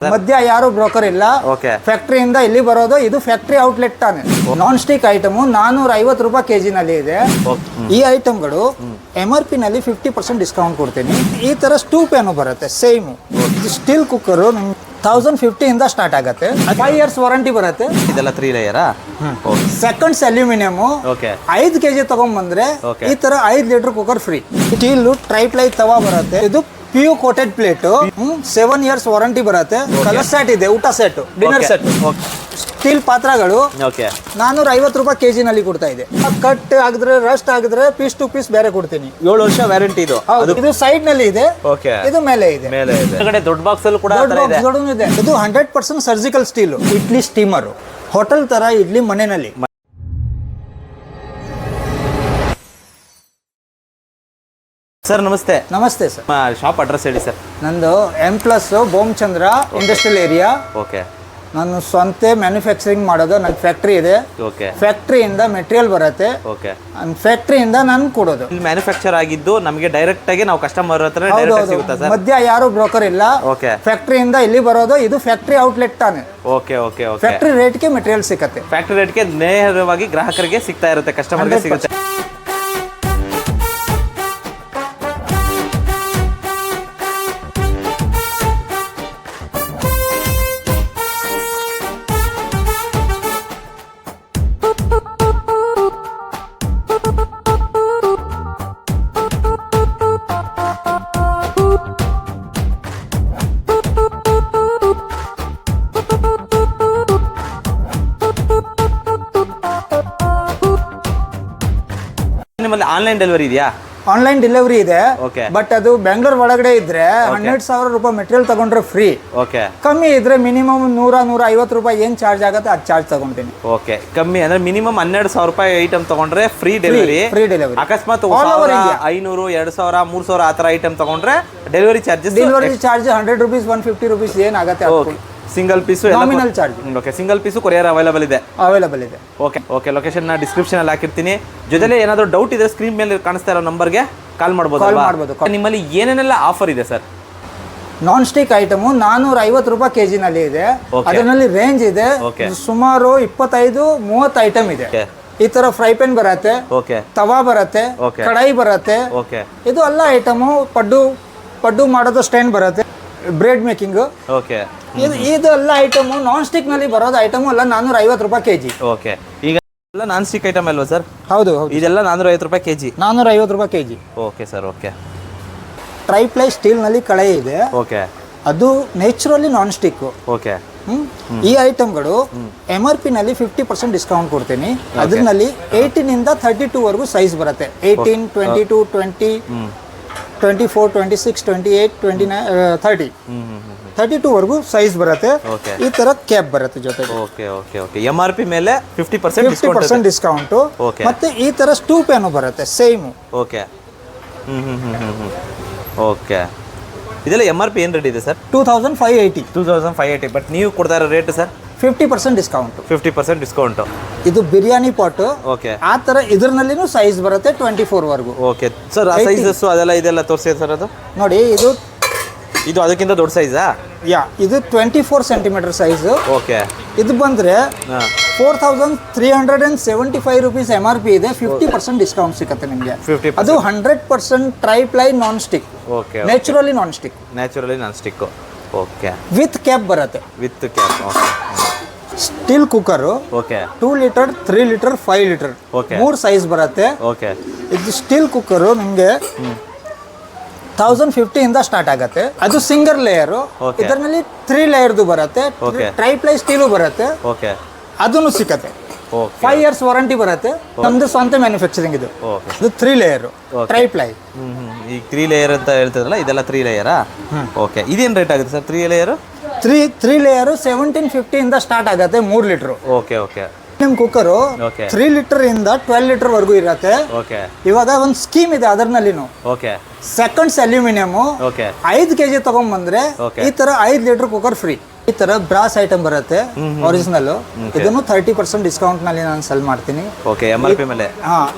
ಮಧ್ಯ ಯಾರು ಬ್ರೋಕರ್ ಇಲ್ಲ. ಫ್ಯಾಕ್ಟರಿಯಿಂದ ಇಲ್ಲಿ ಬರೋದು, ಇದು ಫ್ಯಾಕ್ಟರಿ ಔಟ್ಲೆಟ್ ತಾನೆ. ನಾನ್ ಸ್ಟಿಕ್ ಐಟಮ್ 450 ರೂಪಾಯಿ ಕೆಜಿ ನಲ್ಲಿ ಇದೆ. ಈ ಐಟಮ್ಗಳು MRP ನಲ್ಲಿ 50% ಡಿಸ್ಕೌಂಟ್ ಕೊಡ್ತೀನಿ. ಈ ತರ ಸ್ಟೂ ಪ್ಯಾನು ಬರುತ್ತೆ ಸೇಮ್. ಸ್ಟೀಲ್ ಕುಕ್ಕರ್ 1050 ಇಂದ ಸ್ಟಾರ್ಟ್ ಆಗುತ್ತೆ. 5 years ವಾರಂಟಿ ಬರುತ್ತೆ. ಇದೆಲ್ಲ 3 ಲೇಯರ್. ಸೆಕೆಂಡ್ಸ್ ಅಲ್ಯೂಮಿನಿಯಂ 5 kg ತಗೊಂಡ್ಬಂದ್ರೆ ಈ ತರ 5 litre cooker free. Steel triply ತವಾ ಬರುತ್ತೆ. ಇದು PU coated plate 7 years warranty ಬರುತ್ತೆ. ಕಲರ್ ಸೆಟ್ ಇದೆ, ಊಟ ಸೆಟ್, ಡಿನ್ನರ್ ಸೆಟ್. ಸ್ಟೀಲ್ ಪಾತ್ರಗಳು 450 ರೂಪಾಯಿ ಕೆಜಿ ನಲ್ಲಿ ಕೊಡ್ತಾ ಇದೆ. ಕಟ್ ಆಗಿದ್ರೆ ರಸ್ಟ್ ಆಗಿದ್ರೆ ಪೀಸ್ ಟು ಪೀಸ್ ಬೇರೆ ಕೊಡ್ತೀನಿ. 7 ವರ್ಷ ವ್ಯಾರಂಟಿ ಇದು. ಇದು ಸೈಡ್ ನಲ್ಲಿ ಇದೆ, ಇದು ಮೇಲೆ ಇದೆ. ದೊಡ್ಡ ಬಾಕ್ಸ್ ಅಲ್ಲಿ ಕೂಡ ಇದೆ. ಇದು 100% surgical steel. Idli steamer, hotel ತರ ಇಡ್ಲಿ ಮನೆಯಲ್ಲಿ. ಸರ್ ನಮಸ್ತೆ. ನಮಸ್ತೆ ಸರ್. ಶಾಪ್ ಅಡ್ರೆಸ್ ಹೇಳಿ ಸರ್. ನಂದು Mplus ಬೋಮಚಂದ್ರ ಇಂಡಸ್ಟ್ರಿಯಲ್ ಏರಿಯಾ. ನಾನು ಸ್ವಂತ ಮ್ಯಾನುಫ್ಯಾಕ್ಚರಿಂಗ್ ಮಾಡೋದು. ನನ್ನ ಫ್ಯಾಕ್ಟ್ರಿ ಇದೆ. ಫ್ಯಾಕ್ಟ್ರಿಯಿಂದ ಮೆಟೀರಿಯಲ್ ಬರುತ್ತೆ. ಫ್ಯಾಕ್ಟ್ರಿಯಿಂದ ನಾನು ಕೊಡೋದು. ಇಲ್ಲಿ ಮ್ಯಾನುಫ್ಯಾಕ್ಚರ್ ಆಗಿದ್ದು ನಮಗೆ ಡೈರೆಕ್ಟ್ ಆಗಿ ನಾವು ಕಸ್ಟಮರ್ ಹತ್ರ ಡೈರೆಕ್ಟ್ ಸಿಗುತ್ತಾ ಸರ್? ಮಧ್ಯ ಯಾರು ಬ್ರೋಕರ್ ಇಲ್ಲ. ಫ್ಯಾಕ್ಟ್ರಿಯಿಂದ ಇಲ್ಲಿ ಬರೋದು, ಇದು ಫ್ಯಾಕ್ಟ್ರಿ ಔಟ್ಲೆಟ್ ತಾನೆ. ಫ್ಯಾಕ್ಟ್ರಿ ರೇಟ್ಗೆ ಮೆಟೀರಿಯಲ್ ಸಿಗುತ್ತೆ. ಫ್ಯಾಕ್ಟ್ರಿ ರೇಟ್ಗೆ ನೇರವಾಗಿ ಗ್ರಾಹಕರಿಗೆ ಸಿಗ್ತಾ ಇರುತ್ತೆ, ಕಸ್ಟಮರ್ಗೆ ಸಿಗುತ್ತೆ. ನಿಮ್ಮಲ್ಲಿ ಆನ್ಲೈನ್ ಡೆಲಿವರಿ ಇದೆಯಾ? ಆನ್ಲೈನ್ ಡೆಲಿವರಿ ಇದೆ. ಬಟ್ ಅದು ಬೆಂಗಳೂರು ಒಳಗಡೆ ಇದ್ರೆ 100,000 ರೂಪಾಯಿ ಮೆಟೀರಿಯಲ್ ತಗೊಂಡ್ರೆ ಫ್ರೀ. ಕಮ್ಮಿ ಇದ್ರೆ ಮಿನಿಮಮ್ 100-150 ರೂಪಾಯಿ ಏನ್ ಚಾರ್ಜ್ ಆಗುತ್ತೆ ಅದು ಚಾರ್ಜ್ ತಗೊಂತೀನಿ. ಕಮ್ಮಿ ಅಂದ್ರೆ ಮಿನಿಮಮ್ 12,000 ರೂಪಾಯಿ ಐಟಮ್ ತಗೊಂಡ್ರೆ ಫ್ರೀ ಡೆಲಿವರಿ. ಅಕಸ್ಮಾತ್ 500, 2,000, 3,000 ಆ ತರ ಐಟಮ್ ತಗೊಂಡ್ರೆ ಡೆಲಿವರಿ ಚಾರ್ಜ್ 100 ರೂಪೀಸ್, 150 ರೂಪೀಸ್ ಏನಾಗುತ್ತೆ. Single piece nominal charge. Single piece courier available ಇದೆ. ಲೊಕೇಶನ್ ನ ಡಿಸ್ಕ್ರಿಪ್ಷನ್ ಅಲ್ಲಿ ಹಾಕಿರ್ತೀನಿ. ಜೊತೆಲಿ ಏನಾದರೂ ಡೌಟ್ ಇದ್ರೆ ಸ್ಕ್ರೀನ್ ಮೇಲೆ ಕಾಣಿಸ್ತಾ ಇರೋ ನಂಬರ್ಗೆ ಕಾಲ್ ಮಾಡಬಹುದು. ನಿಮ್ಮಲ್ಲಿ ಏನೇನೆಲ್ಲ ಆಫರ್ ಇದೆ ಸರ್? ನಾನ್ ಸ್ಟಿಕ್ ಐಟಮ್ 450 ರೂಪಾಯಿ ಕೆಜಿ ನಲ್ಲಿ ಇದೆ. ಅದರಲ್ಲಿ ರೇಂಜ್ ಇದೆ, ಸುಮಾರು 25-30 ಐಟಮ್ ಇದೆ. ಈ ತರ ಫ್ರೈ ಪ್ಯಾನ್ ಬರುತ್ತೆ, ತವಾ ಬರುತ್ತೆ, ಕಡಾಯಿ ಬರುತ್ತೆ. ಇದು ಎಲ್ಲ ಐಟಮ್. ಪಡ್ಡು ಮಾಡೋದು ಸ್ಟ್ಯಾಂಡ್ ಬರುತ್ತೆ, ಬ್ರೆಡ್ ಮೇಕಿಂಗ್. ಇದೆಲ್ಲ ಐಟಮ್ ನಾನ್ ಸ್ಟಿಕ್ ನಲ್ಲಿ ಬರೋದು ಐಟಮ್ ಎಲ್ಲ 450 ರೂಪಾಯಿ ಕೆಜಿ. ಈಗ ಎಲ್ಲ ನಾನ್ ಸ್ಟಿಕ್ ಐಟಮ್ ಅಲ್ವಾ ಸರ್? ಹೌದು. ಇದೆಲ್ಲ 450 ರೂಪಾಯಿ ಕೆಜಿ. 450 ರೂಪಾಯಿ ಕೆಜಿ. ಸರ್. ಟ್ರೈಪ್ಲೈ ಸ್ಟೀಲ್ ನಲ್ಲಿ ಕಡಾಯಿ ಇದೆ. ಅದು ನೇಚುರಲಿ ನಾನ್ ಸ್ಟಿಕ್. ಈ ಐಟಮ್ಗಳು MRP ನಲ್ಲಿ 50% ಡಿಸ್ಕೌಂಟ್ ಕೊಡ್ತೀನಿ. ಅದ್ರಲ್ಲಿ 18 ಇಂದ 32 ವರೆಗೂ ಸೈಜ್ ಬರುತ್ತೆ. 18, 22, 20, 24, 26, 28, 29, 32 ವರೆಗೂ ಸೈಜ್ ಬರುತ್ತೆ. ಈ ತರ ಕ್ಯಾಪ್ ಬರುತ್ತೆ ಜೊತೆಗೆ. MRP ಮೇಲೆ 50% ಡಿಸ್ಕೌಂಟ್. ಮತ್ತೆ ಈ ತರ ಸ್ಟೂ ಪ್ಯಾನು ಬರುತ್ತೆ ಸೇಮ್. ಇದೆಲ್ಲ MRP ಏನ್ ರೇಟ್ ಇದೆ ಸರ್? 2580. ಬಟ್ ನೀವು ಕೊಡ್ತಾ ಇರೋ ರೇಟ್ ಸರ್ 50% ಡಿಸ್ಕೌಂಟ್. 50% ಡಿಸ್ಕೌಂಟ್. ಇದು ಬಿರಿಯಾನಿ ಪಾಟ್. ಆ ತರ ಇದರಲ್ಲಿನೂ ಸೈಜ್ ಬರುತ್ತೆ 24 ವರೆಗೂ. ಸರ್ ಆ ಸೈಜಸ್ ಅದೆಲ್ಲ ಇದೆಲ್ಲ ತೋರಿಸಿ ಸರ್. ಅದು ನೋಡಿ, ಇದು ಅದಕ್ಕಿಂತ ದೊಡ್ಡ ಸೈಜಾ? ಇದು 24 ಸೆಂಟಿಮೀಟರ್ ಸೈಜ್. ಇದು ಬಂದ್ರೆ 4,375 ರೂಪೀಸ್ MRP ಇದೆ. 50% ಡಿಸ್ಕೌಂಟ್ ಸಿಗುತ್ತೆ ನಿಮಗೆ. ಅದು 100% triply non stick, naturally non stick. With cap ಬರುತ್ತೆ. Steel cooker 2 litre, 3 litre, 5 litre 3 size ಬರುತ್ತೆ. ಇದು ಸ್ಟೀಲ್ ಕುಕ್ಕರ್ ನಿಮಗೆ 1050 ಇಂದ ಸ್ಟಾರ್ಟ್ ಆಗುತ್ತೆ. ಅದು ಸಿಂಗಲ್ ಲೇಯರ್. ಇದರಲ್ಲಿ 3 ಲೇಯರ್ದು ಬರುತ್ತೆ. ಟ್ರೈಪ್ಲೈ ಸ್ಟೀಲು ಬರುತ್ತೆ. ಅದನ್ನು ಸಿಕ್ಕತ್ತೆ. 5 years ವಾರಂಟಿ ಬರುತ್ತೆ. ನಮ್ದು ಸ್ವಂತ ಮ್ಯಾನುಫ್ಯಾಕ್ಚರಿಂಗ್. ಇದು 3 ಲೇಯರ್ ಟ್ರೈಪ್ಲೈ. ಈಗ 3 ಲೇಯರ್ ಅಂತ ಹೇಳ್ತಿದ್ರಲ್ಲ, ಇದೆಲ್ಲ 3 ಲೇಯರಾ? ಇದೇನು ರೇಟ್ ಆಗುತ್ತೆ ಸರ್ 3 ಲೇಯರ್? 3 ಲೇಯರ್ 1750 ಇಂದ ಸ್ಟಾರ್ಟ್ ಆಗುತ್ತೆ. 3 ಲೀಟರ್. ನಿಮ್ ಕುಕ್ಕರು 3 ಲೀಟರ್ ಇಂದ 12 ಲೀಟರ್ ವರೆಗೂ ಇರುತ್ತೆ. ಇವಾಗ ಒಂದು ಸ್ಕೀಮ್ ಇದೆ ಅದರಲ್ಲಿ. ಸೆಕೆಂಡ್ಸ್ ಅಲ್ಯೂಮಿನಿಯಂ 5 kg ತಗೊಂಡ್ಬಂದ್ರೆ ಈ ತರ 5 ಲೀಟರ್ ಕುಕ್ಕರ್ ಫ್ರೀ. ಈ ತರ ಬ್ರಾಸ್ ಐಟಮ್ ಬರುತ್ತೆ ಒರಿಜಿನಲ್. ಇದನ್ನು 30% ಡಿಸ್ಕೌಂಟ್ ನಲ್ಲಿ ನಾನು ಸೆಲ್ ಮಾಡ್ತೀನಿ. MRP ಮೇಲೆ.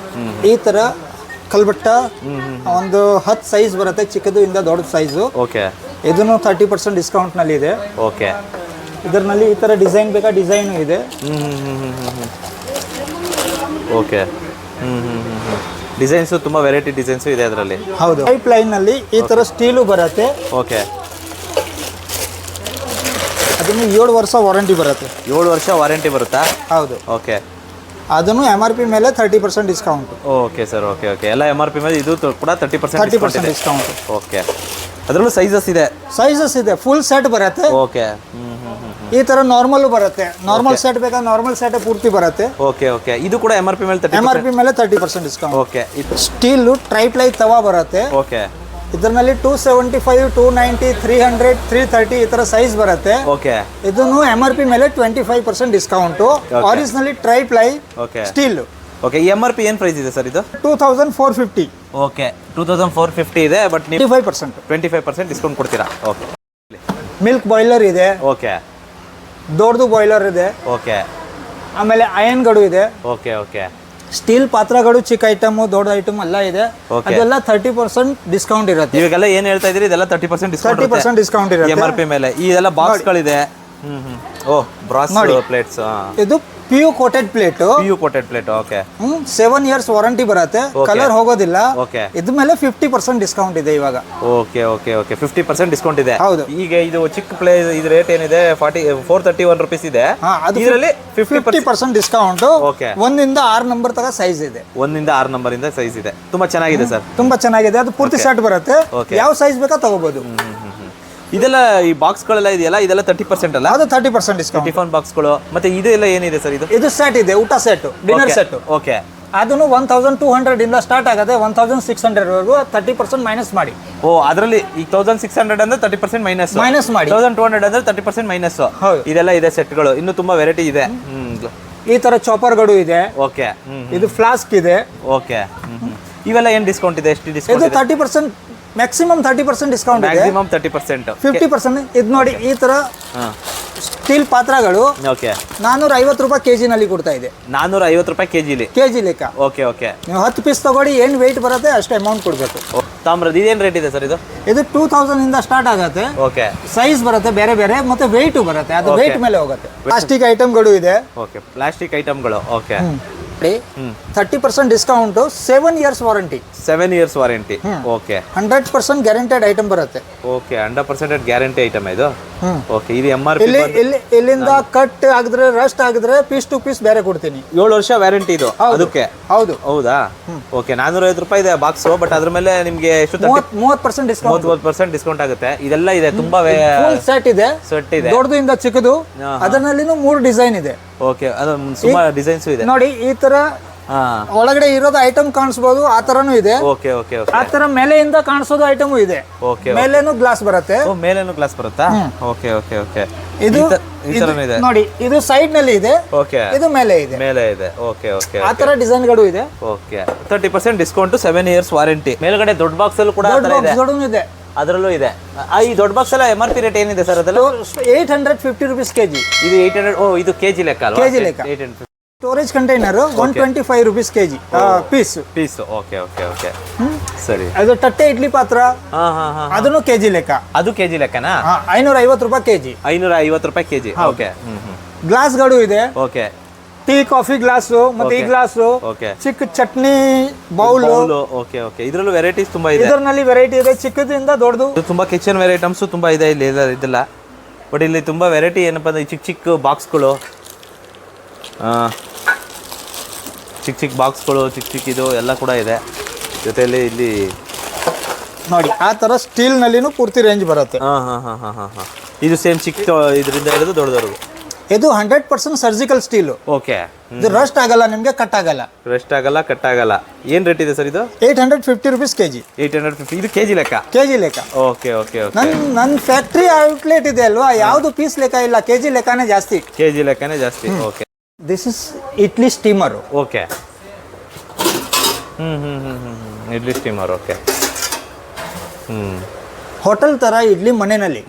ಈ ತರ ಕಲ್ಬಟ್ಟ ಒಂದು 10 ಸೈಜ್ ಬರುತ್ತೆ, ಚಿಕ್ಕದು ಇಂದ ದೊಡ್ಡ ಸೈಜು. ಇದನ್ನು 30% ಡಿಸ್ಕೌಂಟ್ನಲ್ಲಿ ಇದೆ. ಓಕೆ, ಇದರಲ್ಲಿ ಈ ಥರ ಡಿಸೈನ್ ಬೇಕಾ ಡಿಸೈನು ಇದೆ. ಓಕೆ, ಡಿಸೈನ್ಸು ತುಂಬ ವೆರೈಟಿ ಡಿಸೈನ್ಸು ಇದೆ ಅದರಲ್ಲಿ. ಹೌದು, ಪೈಪ್ ಲೈನ್ನಲ್ಲಿ ಈ ಥರ ಸ್ಟೀಲು ಬರುತ್ತೆ. ಓಕೆ, ಅದನ್ನು 7 ವರ್ಷ ವಾರಂಟಿ ಬರುತ್ತೆ. 7 ವರ್ಷ ವಾರಂಟಿ ಬರುತ್ತಾ? ಹೌದು. ಓಕೆ, ಅದನ್ನು MRP ಮೇಲೆ 30% discount. Okay sir, okay okay, ಎಲ್ಲ MRP ಮೇಲೆ ಇದು ಕೂಡ 30% ಡಿಸ್ಕೌಂಟ್. ಓಕೆ, ಅದರಲ್ಲೂ ಸೈಜಸ್ ಇದೆ, ಫುಲ್ ಸೆಟ್ ಬರುತ್ತೆ. ಓಕೆ, ಈ ತರ ನಾರ್ಮಲ್ ಬರುತ್ತೆ. ನಾರ್ಮಲ್ ಸೆಟ್ ಬೇಕಾ ನಾರ್ಮಲ್ ಸೆಟ್ ಪೂರ್ತಿ ಬರುತ್ತೆ. ಓಕೆ ಓಕೆ, ಇದು ಕೂಡ MRP ಮೇಲೆ 30% ಡಿಸ್ಕೌಂಟ್. ಓಕೆ, ಸ್ಟೀಲ್ ಟ್ರೈಪ್ಲೈ ತವಾ ಬರುತ್ತೆ. ಓಕೆ, ಇದರಲ್ಲಿ 275, 290, 300, 330 ಈ ತರ ಸೈಜ್ ಬರುತ್ತೆ. ಓಕೆ, ಇದನ್ನು MRP ಮೇಲೆ 25% discount. Originally triply steel. Okay, ಈ MRP ಏನು ಪ್ರೈಸ್ ಇದೆ ಸರ್ ಇದು? 2450. ಓಕೆ, 2450 ಇದೆ, ಬಟ್ ನೀವು 25% ಡಿಸ್ಕೌಂಟ್ ಕೊಡ್ತೀರಾ? ಓಕೆ, ಮಿಲ್ಕ್ ಬಾಯ್ಲರ್ ಇದೆ. ಓಕೆ, ದೊಡ್ಡದು ಬಾಯ್ಲರ್ ಇದೆ. ಓಕೆ, ಆಮೇಲೆ ಅಯನ್ಗಳು ಇದೆ. ಓಕೆ ಓಕೆ, ಸ್ಟೀಲ್ ಪಾತ್ರಗಳು ಚಿಕ್ಕ ಐಟಮ್ ದೊಡ್ಡ ಐಟಮ್ ಎಲ್ಲ ಇದೆ. ಅದೆಲ್ಲ 30% ಡಿಸ್ಕೌಂಟ್ ಇರುತ್ತೆ. ಇವಾಗೆಲ್ಲ ಏನು ಹೇಳ್ತಾ ಇದ್ದೀರಿ? ಇದೆಲ್ಲ 30% ಡಿಸ್ಕೌಂಟ್ ಇರುತ್ತೆ. MRP ಮೇಲೆ. ಇದೆಲ್ಲ ಬಾಕ್ಸ್ಗಳಿದೆ. Oh, brass plates. ಇದು PU coated plate. Okay, 7 years warranty ಬರುತ್ತೆ. ಕಲರ್ ಹೋಗೋದಿಲ್ಲ. ಓಕೆ, ಇದ್ರ ಮೇಲೆ 50% ಡಿಸ್ಕೌಂಟ್ ಇದೆ ಇವಾಗ. ಓಕೆ ಓಕೆ ಓಕೆ, 50% ಡಿಸ್ಕೌಂಟ್ ಇದೆ. ಹೌದು. ಈಗ ಇದು ಚಿಕ್ಕ ಪ್ಲೇ ಇದು ರೇಟ್ ಏನಿದೆ 431 ರುಪೀಸ್ ಇದೆ. ಇದರಲ್ಲಿ 50% ಡಿಸ್ಕೌಂಟ್. ಓಕೆ, 1 ಇಂದ 6 ನಂಬರ್ ತಗ ಸೈಜ್ ಇದೆ. 1 ಇಂದ 6 ನಂಬರ್ ಇಂದ ಸೈಜ್ ಇದೆ. ತುಂಬಾ ಚೆನ್ನಾಗಿದೆ ಸರ್, ತುಂಬಾ ಚೆನ್ನಾಗಿದೆ. ಅದು ಪೂರ್ತಿ ಸೆಟ್ ಬರುತ್ತೆ. ಯಾವ ಸೈಜ್ ಬೇಕಾ ತಗೋಬಹುದು. ಇದೆಲ್ಲ ಈ ಬಾಕ್ಸ್ಗಳೆಲ್ಲ ಇದೆಯಲ್ಲ, ಇದೆಲ್ಲ 30% ಅಲ್ಲ? ಅದು 30% ಡಿಸ್ಕೌಂಟ್. ಟಿಫನ್ ಬಾಕ್ಸ್ಗಳು. ಮತ್ತೆ ಇದೆಲ್ಲ ಏನಿದೆ ಸರ್? ಇದು ಸೆಟ್ ಇದೆ, ಊಟ ಸೆಟ್, ಡಿನ್ನರ್ ಸೆಟ್. ಓಕೆ, ಅದನ್ನು 1200 ಇಂದ ಸ್ಟಾರ್ಟ್ ಆಗುತ್ತೆ 1600 ವರೆಗೂ. 30% ಮೈನಸ್ ಮಾಡಿ. ಓ, ಅದರಲ್ಲಿ ಈಗ 1600 ಅಂದ್ರೆ 30% ಮೈನಸ್ ಮಾಡಿ. 1200 ಅಂದ್ರೆ 30% ಮೈನಸ್. ಇದೆಲ್ಲ ಇದೆ ಸೆಟ್ಗಳು. ಇನ್ನು ತುಂಬಾ ವೆರೈಟಿ ಇದೆ. ಈ ತರ ಚಾಪರ್ಗಳು ಇದೆ. ಓಕೆ, ಇದು ಫ್ಲಾಸ್ಕ್ ಇದೆ. ಓಕೆ, ಇವೆಲ್ಲ ಏನು ಡಿಸ್ಕೌಂಟ್ ಇದೆ? ಎಷ್ಟು ಡಿಸ್ಕೌಂಟ್? ಇದು 30%, ಮ್ಯಾಕ್ಸಿಮಮ್ 30% ಡಿಸ್ಕೌಂಟ್ ಇದೆ. ಮ್ಯಾಕ್ಸಿಮಮ್ 30%. 50%. ಇದು ನೋಡಿ, ಈ ತರ ಸ್ಟೀಲ್ ಪಾತ್ರಗಳು. ಓಕೆ, 450 ರೂಪಾಯಿ ಕೆಜಿ ನಲ್ಲಿ ಕೊಡ್ತಾ ಇದೆ. 450 ರೂಪಾಯಿ ಕೆಜಿ ಲೆಕ್ಕ. ಓಕೆ ಓಕೆ, ನೀವು 10 ಪೀಸ್ ತಗೊಳ್ಳಿ, ಏನು ವೆಯ್ಟ್ ಬರುತ್ತೆ ಅಷ್ಟು ಅಮೌಂಟ್ ಕೊಡಬೇಕು. ತಾಮ್ರದ ಇದೇನು ರೇಟ್ ಇದೆ ಸರ್? ಇದು 2000 ಇಂದ ಸ್ಟಾರ್ಟ್ ಆಗುತ್ತೆ. ಓಕೆ, ಸೈಜ್ ಬರುತ್ತೆ ಬೇರೆ ಬೇರೆ, ಮತ್ತೆ ವೆಯ್ಟ್ ಬರುತ್ತೆ. ಅದು ವೆಯ್ಟ್ ಮೇಲೆ ಹೋಗುತ್ತೆ. ಪ್ಲಾಸ್ಟಿಕ್ ಐಟಮ್ಗಳು ಇದೆ. ಓಕೆ, ಪ್ಲಾಸ್ಟಿಕ್ ಐಟಮ್ಗಳು. Okay, 30% discount. 7 years warranty. 7 years warranty. Okay, 100% guaranteed item ಬರುತ್ತೆ. ಓಕೆ, 100% ಗ್ಯಾರಂಟಿ ಐಟಮ್ ಇದು. ಓಕೆ, ಇದು MRP ಇಲ್ಲಿಂದ ಕಟ್ ಆಗಿದ್ರೆ ರಸ್ಟ್ ಆಗಿದ್ರೆ ಪೀಸ್ ಟು ಪೀಸ್ ಬೇರೆ ಕೊಡ್ತೀನಿ. 7 ವರ್ಷ ವ್ಯಾರಂಟಿ ಇದು ಅದಕ್ಕೆ. ಹೌದು. ಹೌದಾ? ಓಕೆ, 450 ರೂಪಾಯಿ ಇದೆ ಬಾಕ್ಸ್. ಬಟ್ ಅದ್ರ ಮೇಲೆ ನಿಮಗೆ ಎಷ್ಟು? 30% ಡಿಸ್ಕೌಂಟ್. 30% ಡಿಸ್ಕೌಂಟ್ ಆಗುತ್ತೆ. ಇದೆಲ್ಲ ಇದೆ, ತುಂಬಾ ಸೆಟ್ ಇದೆ. ದೊಡ್ಡದಿಂದ ಚಿಕ್ಕದು. ಅದರಲ್ಲಿನೂ 3 ಡಿಸೈನ್ ಇದೆ. ಓಕೆ, ಅದು ಸುಮಾರು ಡಿಸೈನ್ಸ್ ಇದೆ ನೋಡಿ. ಈ ತರ ಒಳಗಡೆ ಇರೋದು ಐಟಮ್ ಕಾಣಿಸಬಹುದು, ಆ ತರನು ಇದೆ. ಓಕೆ ಓಕೆ ಓಕೆ, ಆ ತರ ಮೇಲೆಯಿಂದ ಕಾಣಿಸೋದು ಐಟಮ್ ಇದೆ. ಓಕೆ, ಮೇಲೇನು ಗ್ಲಾಸ್ ಬರುತ್ತೆ. ಓ, ಮೇಲೇನು ಗ್ಲಾಸ್ ಬರುತ್ತಾ? ಓಕೆ ಓಕೆ ಓಕೆ, ಇದು ಈ ತರನೇ ಇದೆ ನೋಡಿ. ಇದು ಸೈಡ್ ನಲ್ಲಿ ಇದೆ. ಓಕೆ, ಇದು ಮೇಲೆ ಇದೆ. ಓಕೆ ಓಕೆ, ಆ ತರ ಡಿಸೈನ್ ಗಳು ಇದೆ. Okay, 30% discount, 7 years warranty. ಮೇಲ್ಗಡೆ ದೊಡ್ಡ ಬಾಕ್ಸ್ ಅಲ್ಲೂ ಕೂಡ ಇದೆ. ಅದರಲ್ಲೂ ಇದೆ. ಈ ದೊಡ್ಡ ಬಾಕ್ಸ್ ಎಲ್ಲ MRP ರೇಟ್ ಏನಿದೆ ಸರ್? ಅದೆಲ್ಲ 850 ರೂಪೀಸ್ ಕೆಜಿ. ಇದು 800. ಓ, ಇದು ಕೆಜಿ ಲೆಕ್ಕ ಅಲ್ವಾ? ಕೆಜಿ ಲೆಕ್ಕ. 850. Storage container 125 rupees KG piece. Okay okay okay, ಸರಿ. ಅದು ತಟ್ಟೆ ಇಡ್ಲಿ ಪಾತ್ರ. ಅದನ್ನು ಕೆಜಿ ಲೆಕ್ಕ. ಅದು ಕೆಜಿ ಲೆಕ್ಕನಾ? 550 ರೂಪಾಯಿ ಕೆಜಿ. 550 ರೂಪಾಯಿ ಕೆಜಿ. ಓಕೆ, ಗ್ಲಾಸ್ಗಳು ಇದೆ. ಓಕೆ, ಟೀ ಕಾಫಿ ಗ್ಲಾಸು, ಮತ್ತೆ ಈ ಗ್ಲಾಸು. ಓಕೆ, ಚಿಕ್ಕ ಚಟ್ನಿ ಬೌಲ್. ಓಕೆ ಓಕೆ, ಇದರಲ್ಲೂ ವೆರೈಟೀಸ್ ತುಂಬಾ ಇದೆ. ಇದರಲ್ಲಿ ವೆರೈಟಿ ಇದೆ, ಚಿಕ್ಕದಿಂದ ದೊಡ್ಡದು. ತುಂಬಾ ಕಿಚನ್ ವೇರ್ ಐಟಮ್ಸ್ ತುಂಬಾ ಇದೆ ಇಲ್ಲಿ. ಇದೆಲ್ಲ ಬಟ್ ಇಲ್ಲಿ ತುಂಬಾ ವೆರೈಟಿ. ಏನಪ್ಪ ಅಂದ್ರೆ ಚಿಕ್ಕ ಚಿಕ್ಕ ಬಾಕ್ಸ್ಗಳು, ಚಿಕ್ಕ ಬಾಕ್ಸ್ಗಳು, ಚಿಕ್ಕ ಇದು ಎಲ್ಲ ಕೂಡ ಇದೆ. ಜೊತೆಯಲ್ಲಿ ಇಲ್ಲಿ ನೋಡಿ, ಆ ತರ ಸ್ಟೀಲ್ ನಲ್ಲಿನೂ ಪೂರ್ತಿ ರೇಂಜ್ ಬರುತ್ತೆ. ಇದು ಸೇಮ್ ಚಿಕ್ಕ ಇದರಿಂದ ಹಿಡಿದು ದೊಡ್ಡದವರೆಗೂ. ಇದು 100% ಸರ್ಜಿಕಲ್ ಸ್ಟೀಲ್. ಓಕೆ, ಇದು ರಸ್ಟ್ ಆಗಲ್ಲ, ನಿಮಗೆ ಕಟ್ ಆಗಲ್ಲ. ಕಟ್ ಆಗಲ್ಲ. ಏನ್ ರೇಟ್ ಇದೆ ಸರ್ ಇದು? 850 ರೂಪೀಸ್ ಕೆಜಿ. 850. ಇದು ಕೆಜಿ ಲೆಕ್ಕ. ಓಕೆ ಓಕೆ ಓಕೆ, ನನ್ನ ಫ್ಯಾಕ್ಟ್ರಿ ಔಟ್ಲೆಟ್ ಇದೆ ಅಲ್ವಾ, ಯಾವುದು ಪೀಸ್ ಲೆಕ್ಕ ಇಲ್ಲ, ಕೆಜಿ ಲೆಕ್ಕನೇ ಜಾಸ್ತಿ. Okay, this is idli steamer. Okay, idli steamer. Okay, hotel ತರ ಇಡ್ಲಿ ಮನೆಯಲ್ಲಿ.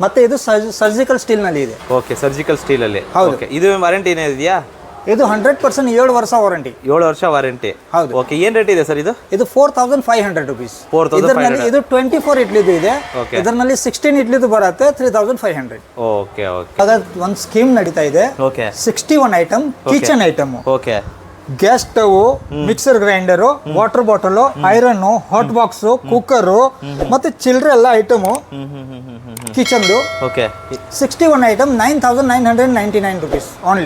ಮತ್ತೆ ಇದು ಸರ್ಜಿಕಲ್ ಸ್ಟೀಲ್ ನಲ್ಲಿ ಇದೆ. ಓಕೆ, ಸರ್ಜಿಕಲ್ ಸ್ಟೀಲ್ ಅಲ್ಲಿ. ಹೌದು. ಇದು ವಾರಂಟಿ ಇದೆಯಾ? ಇದು 100% 7 ವರ್ಷ ವಾರಂಟಿ. 7 ವರ್ಷ ವಾರಂಟಿ. ಹೌದು. ಓಕೆ, ಏನ್ ರೇಟ್ ಇದೆ ಸರ್ ಇದು? ಇದು 4500 ರುಪೀಸ್. 4500. ಇದು 24 ಇಡ್ಲಿದು ಇದೆ. ಇದರಲ್ಲಿ 16 ಇಡ್ಲಿದು ಬರುತ್ತೆ 3500. Okay okay. ಅದ ಒಂದು ಸ್ಕೀಮ್ ನಡೀತಾ ಇದೆ. Okay. 61 item kitchen item. Okay. Gas stove, mixer grinder, water bottle, iron, hot box, cooker ಮತ್ತೆ ಚಿಲ್ಲರೆ ಎಲ್ಲ ಐಟಮ್ ಕಿಚನ್ದು. ಓಕೆ. 61 item 9999 rupees only.